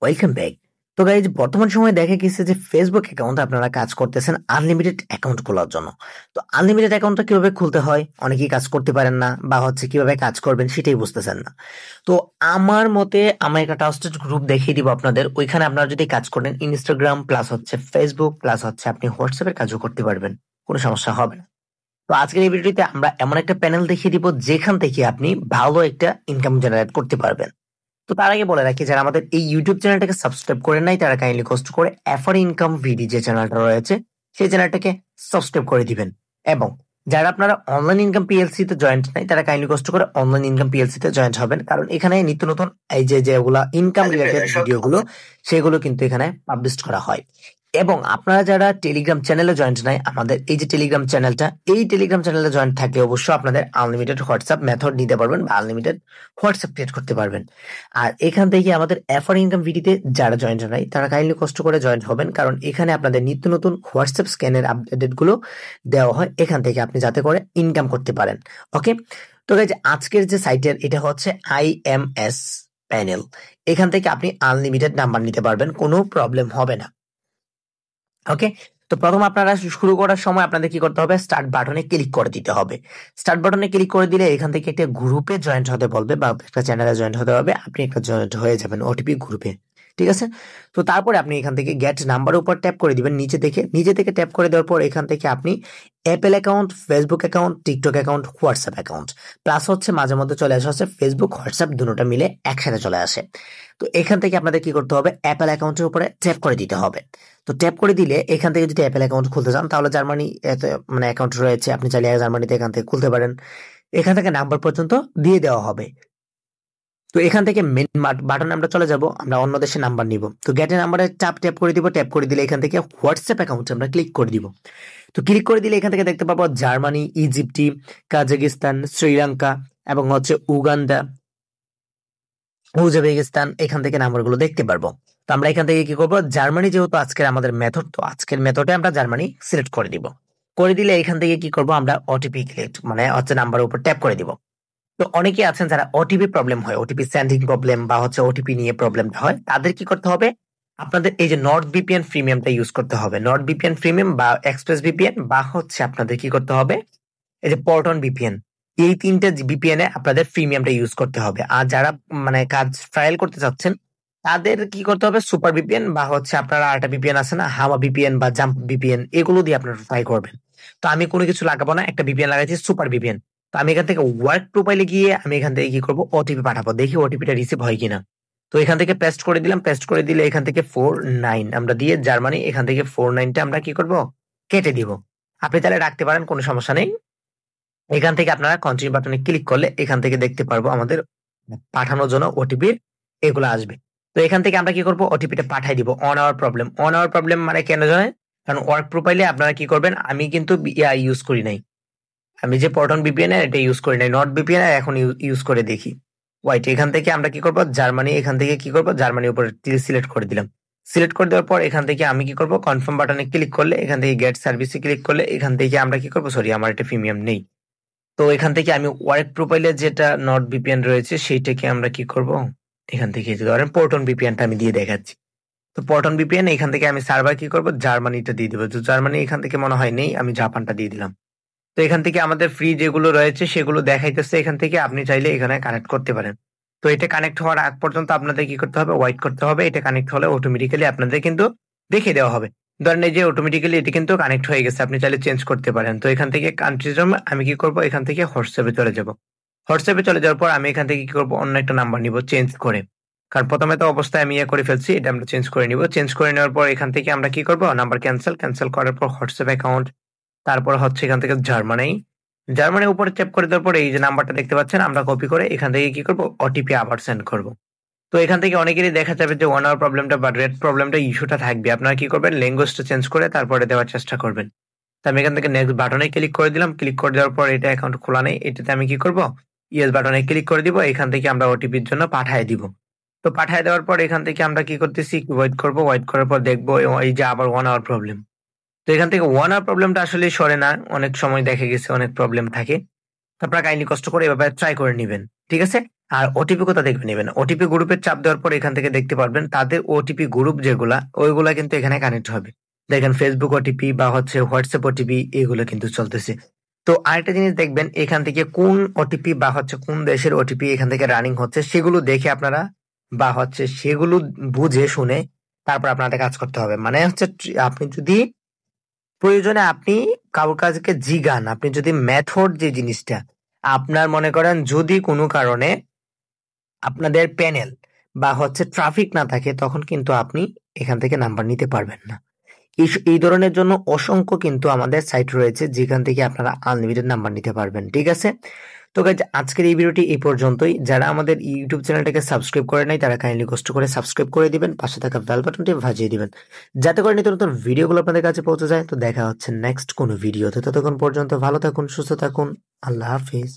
Welcome back. তো guys বর্তমান সময়ে দেখা গেছে যে ফেসবুক অ্যাকাউন্টে আপনারা কাজ করতেছেন আনলিমিটেড অ্যাকাউন্ট খোলার জন্য। তো আনলিমিটেড অ্যাকাউন্টটা কিভাবে খুলতে হয় অনেকেই কাজ করতে পারেন না, বা হচ্ছে কিভাবে কাজ করবেন সেটাই বুঝতেছেন না। তো আমার মতে আমি একটা ট্রাস্টেড গ্রুপ দেখিয়ে দিব আপনাদের, ওইখানে আপনারা যদি কাজ করেন ইনস্টাগ্রাম প্লাস হচ্ছে ফেসবুক প্লাস হচ্ছে আপনি হোয়াটসঅ্যাপের কাজও করতে পারবেন, কোনো সমস্যা হবে না। তো আজকের এই ভিডিওতে আমরা এমন একটা প্যানেল দেখিয়ে দিব যেখান থেকে আপনি ভালো একটা ইনকাম জেনারেট করতে পারবেন। তো তার আগে বলে রাখি, যারা আমাদের এই ইউটিউব চ্যানেলটাকে সাবস্ক্রাইব করে নাই তারা কাইন্ডলি কষ্ট করে এফআর ইনকাম ভিডি যে চ্যানেলটা রয়েছে সেই চ্যানেলটাকে সাবস্ক্রাইব করে দিবেন। এবং যারা আপনারা অনলাইন ইনকাম পিএলসি তে জয়েন্ট নাই তারা কাইন্ডলি কষ্ট করে অনলাইন ইনকাম পিএলসি তে জয়েন্ট হবেন, কারণ এখানে নিত্য নতুন এই যেগুলা ইনকাম রিলেটেড ভিডিওগুলো সেগুলো কিন্তু এখানে পাবলিশ করা হয়। এবং আপনারা যারা টেলিগ্রাম চ্যানেলে জয়েন্ট নাই, আমাদের এই যে টেলিগ্রাম চ্যানেলটা, এই টেলিগ্রাম চ্যানেলে জয়েন্ট থাকলে অবশ্যই আপনাদের আনলিমিটেড হোয়াটসঅ্যাপ মেথড নিতে পারবেন বা আনলিমিটেড হোয়াটসঅ্যাপ ক্রিয়েট করতে পারবেন। আর এখান থেকে আমাদের এফআর ইনকাম ভিডিতে যারা জয়েন্ট নাই তারা কাইন্ডলি কষ্ট করে জয়েন্ট হবেন, কারণ এখানে আপনাদের নিত্য নতুন হোয়াটসঅ্যাপ স্ক্যানের আপডেট গুলো দেওয়া হয় এখান থেকে, আপনি যাতে করে ইনকাম করতে পারেন। ওকে, তো গাইজ আজকের যে সাইটের এটা হচ্ছে আইএমএস প্যানেল। এখান থেকে আপনি আনলিমিটেড নাম্বার নিতে পারবেন, কোনো প্রবলেম হবে না। ওকে, তো প্রথম আপনারা শুরু করার সময় আপনাদের কি করতে হবে, স্টার্ট বাটনে ক্লিক করে দিতে হবে। স্টার্ট বাটনে ক্লিক করে দিলে এখান থেকে একটা গ্রুপে জয়েন্ট হতে বলবে বা একটা চ্যানেলে জয়েন্ট হতে হবে, আপনি একটা জয়েন্ট হয়ে যাবেন ওটিপি গ্রুপে। ঠিক আছে, তো তারপরে আপনি এখান থেকে গেট নাম্বার উপর ট্যাপ করে দিবেন, নিচে থেকে ট্যাপ করে দেওয়ার পর এখান থেকে আপনি Apple account, Facebook account, TikTok account, WhatsApp account plus হচ্ছে মাঝে মধ্যে চলে আসে হচ্ছে ফেসবুক হোয়াটসঅ্যাপ দুটোটা মিলে একসাথে চলে আসে। তো এখান থেকে আপনাদের কি করতে হবে, অ্যাপেল অ্যাকাউন্টের উপরে ট্যাপ করে দিতে হবে। তো ট্যাপ করে দিলে এখান থেকে যদি অ্যাপেল অ্যাকাউন্ট খুলতে চান তাহলে জার্মানি মানে অ্যাকাউন্ট রয়েছে, আপনি চাইলে জার্মানিতে এখান থেকে খুলতে পারেন। এখান থেকে নাম্বার পর্যন্ত দিয়ে দেওয়া হবে। তো এখান থেকে মেন বাটনে আমরা চলে যাব, আমরা অন্য দেশের নাম্বার নিব। তো গেটের নাম্বারে ট্যাপ করে দিব, ট্যাপ করে দিলে এখান থেকে হোয়াটসঅ্যাপ অ্যাকাউন্টে আমরা ক্লিক করে দিব। তো ক্লিক করে দিলে এখান থেকে দেখতে পাবো জার্মানি, ইজিপ্টি, কাজাকিস্তান, শ্রীলঙ্কা এবং হচ্ছে উগান্ডা, উজবেকিস্তান, এখান থেকে নাম্বারগুলো দেখতে পারবো। তো আমরা এখান থেকে কি করবো, জার্মানি যেহেতু আজকের আমাদের মেথড, তো আজকের মেথডে আমরা জার্মানি সিলেক্ট করে দিব। করে দিলে এখান থেকে কি করবো, আমরা ওটিপি সিলেক্ট মানে হচ্ছে নাম্বারের উপর ট্যাপ করে দিব। তো অনেকে আছেন যারা ওটিপি প্রবলেম হয়, ওটিপি সেন্ডিং প্রবলেম বা হচ্ছে ওটিপি নিয়ে প্রবলেমটা হয়, তাদের কি করতে হবে, আপনাদের এই যে নর্থ ভিপিএন প্রিমিয়ামটা ইউজ করতে হবে। নর্থ ভিপিএন প্রিমিয়াম বা এক্সপ্রেস ভিপিএন বা হচ্ছে আপনাদের কি করতে হবে, এই যে পল্টন ভিপিএন, এই তিনটা ভিপিএন এ আপনাদের প্রিমিয়ামটা ইউজ করতে হবে। আর যারা মানে কাজ ট্রায়াল করতে চাচ্ছেন তাদের কি করতে হবে, সুপার ভিপিএন বা হচ্ছে আপনারা আরেকটা ভিপিএন আছে না, হাওয়া ভিপিএন বা জাম্প ভিপিএন, এগুলো দিয়ে আপনারা ট্রাই করবেন। তো আমি কোনো কিছু লাগাবো না, একটা ভিপিএন লাগাইছি সুপার ভিপিএন। তো আমি এখান থেকে ওয়ার্ক প্রোফাইলে গিয়ে আমি এখান থেকে কি করবো, ওটিপি পাঠাবো, দেখি ওটিপিটা রিসিভ হয় কিনা। তো এখান থেকে পেস্ট করে দিলাম, পেস্ট করে দিলে এখান থেকে 49 আমরা দিয়ে জার্মানি, এখান থেকে 49টা আমরা কি করব, কেটে দিব। আপনি তাহলে রাখতে পারেন, কোনো সমস্যা নেই। এখান থেকে আপনারা কন্টিনিউ বাটনে ক্লিক করলে এখান থেকে দেখতে পারবো আমাদের পাঠানোর জন্য ওটিপি এগুলো আসবে। তো এখান থেকে আমরা কি করব, ওটিপিটা পাঠাই দিব। অন আওয়ার প্রবলেম মানে কেন জানেন, কারণ ওয়ার্ক প্রোফাইলে আপনারা কি করবেন, আমি কিন্তু ইউজ করি নাই, আমি যে পল্টন ভিপিএন এটা ইউজ করি নাই, নট ভিপিএন এখন ইউজ করে দেখি। ওয়াইট, এখান থেকে আমরা কি করব, জার্মানি, এখান থেকে কি করব, জার্মানির উপরে সিলেক্ট করে দিলাম। সিলেক্ট করে দেওয়ার পর এখান থেকে আমি কি করব, কনফার্ম বাটনে ক্লিক করলে এখান থেকে গেট সার্ভিসে ক্লিক করলে এখান থেকে আমরা কি করব, সরি আমার একটা প্রিমিয়াম নেই। তো এখান থেকে আমি ওয়ার্ক প্রোফাইলে যেটা নট ভিপিএন রয়েছে সেইটাকে আমরা কি করব, এখান থেকে ধরেন পল্টন ভিপিএনটা আমি দিয়ে দেখাচ্ছি। তো পল্টন ভিপিএন এখান থেকে আমি সার্ভার কি করব, জার্মানিটা দিয়ে দেবো। তো জার্মানি এখান থেকে মনে হয় নেই, আমি জাপানটা দিয়ে দিলাম। তো এখান থেকে আমাদের ফ্রি যেগুলো রয়েছে সেগুলো দেখাইতেছে, এখান থেকে আপনি চাইলে এখানে কানেক্ট করতে পারেন। তো এটা কানেক্ট হওয়ার আগ পর্যন্ত আপনাদের কি করতে হবে, ওয়েট করতে হবে। এটা কানেক্ট হলে অটোমেটিক্যালি আপনাদের কিন্তু দেখিয়ে দেওয়া হবে। ধরেন এই যে অটোমেটিক্যালি এটা কিন্তু কানেক্ট হয়ে গেছে, আপনি চাইলে চেঞ্জ করতে পারেন। তো এখান থেকে কান্ট্রিজ আমি কি করব, এখান থেকে হোয়াটসঅ্যাপে চলে যাব। হোয়াটসঅ্যাপে চলে যাওয়ার পর আমি এখান থেকে কি করব, অন্য একটা নাম্বার নিব চেঞ্জ করে, কারণ প্রথমে তো অবস্থায় আমি করে ফেলছি, এটা আমরা চেঞ্জ করে নিব। চেঞ্জ করে নেওয়ার পর এখান থেকে আমরা কি করব, নাম্বার ক্যান্সেল করার পর হোয়াটসঅ্যাপ অ্যাকাউন্ট, তারপর হচ্ছে এখান থেকে জার্মানির উপরে ট্যাপ করে দেওয়ার পরে এই যে নাম্বারটা দেখতে পাচ্ছেন আমরা কপি করে এখান থেকে কি করব, ওটিপি আবার সেন্ড করব। তো এখান থেকে অনেকেরই দেখা যাবে যে ওয়ান আওয়ার প্রবলেমটা বা রেড প্রবলেমটা ইস্যুটা থাকবে, আপনারা কি করবেন, ল্যাঙ্গুয়েজটা চেঞ্জ করে তারপরে দেওয়ার চেষ্টা করবেন। তো আমি এখান থেকে নেক্সট বাটনে ক্লিক করে দিলাম। ক্লিক করে দেওয়ার পর এটা অ্যাকাউন্ট খোলা নেই, এটাতে আমি কি করব, ইয়েস বাটনে ক্লিক করে দিব। এখান থেকে আমরা ওটিপির জন্য পাঠিয়ে দিব। তো পাঠিয়ে দেওয়ার পর এখান থেকে আমরা কি করতেছি, ওয়েট করব। ওয়েট করার পর দেখবো এই যে আবার ওয়ান আওয়ার প্রবলেম। তো এখান থেকে ওয়ান আওয়ার প্রবলেমটা আসলে সরে না, অনেক সময় দেখা গেছে অনেক প্রবলেম থাকে। তো আপনারা কাইন্ডলি কষ্ট করে এভাবে ট্রাই করে নিবেন, ঠিক আছে? আর ওটিপি কোথা থেকে নেবেন? ওটিপি গ্রুপের চাপ দেওয়ার পর এখান থেকে দেখতে পারবেন তাদের ওটিপি গ্রুপ যেগুলা ওইগুলা কিন্তু এখানে কানেক্ট হবে। দেখেন ফেসবুক ওটিপি বা হচ্ছে হোয়াটসঅ্যাপ ওটিপি এগুলো কিন্তু চলতেছে। তো আরেকটা জিনিস দেখবেন এখান থেকে কোন ওটিপি বা হচ্ছে কোন দেশের ওটিপি এখান থেকে রানিং হচ্ছে সেগুলো দেখে আপনারা বা হচ্ছে সেগুলো বুঝে শুনে তারপর আপনাদের কাজ করতে হবে। মানে হচ্ছে আপনি যদি প্রয়োজনে আপনি কারোর কাছকে জিগান, আপনি যদি মেথড যে জিনিসটা আপনার মনে করেন যদি কোনো কারণে আপনাদের প্যানেল বা হচ্ছে ট্রাফিক না থাকে তখন কিন্তু আপনি এখান থেকে নাম্বার নিতে পারবেন না। এই ধরনের জন্য অসংখ্য কিন্তু আমাদের সাইট রয়েছে যেখান থেকে আপনারা আনলিমিটেড নাম্বার নিতে পারবেন, ঠিক আছে? তো গাইজ আজকের এই ভিডিওটি এই পর্যন্তই। যারা আমাদের ইউটিউব চ্যানেলটাকে সাবস্ক্রাইব করে নাই তারা কাইন্ডলি কষ্ট করে সাবস্ক্রাইব করে দিবেন, পাশে থাকা বেল বাটনটি বাজিয়ে দিবেন যাতে করে নিত্য নতুন ভিডিওগুলো আপনাদের কাছে পৌঁছে যায়। তো দেখা হচ্ছে নেক্সট কোনো ভিডিওতে, ততক্ষণ পর্যন্ত ভালো থাকুন, সুস্থ থাকুন, আল্লাহ হাফিজ।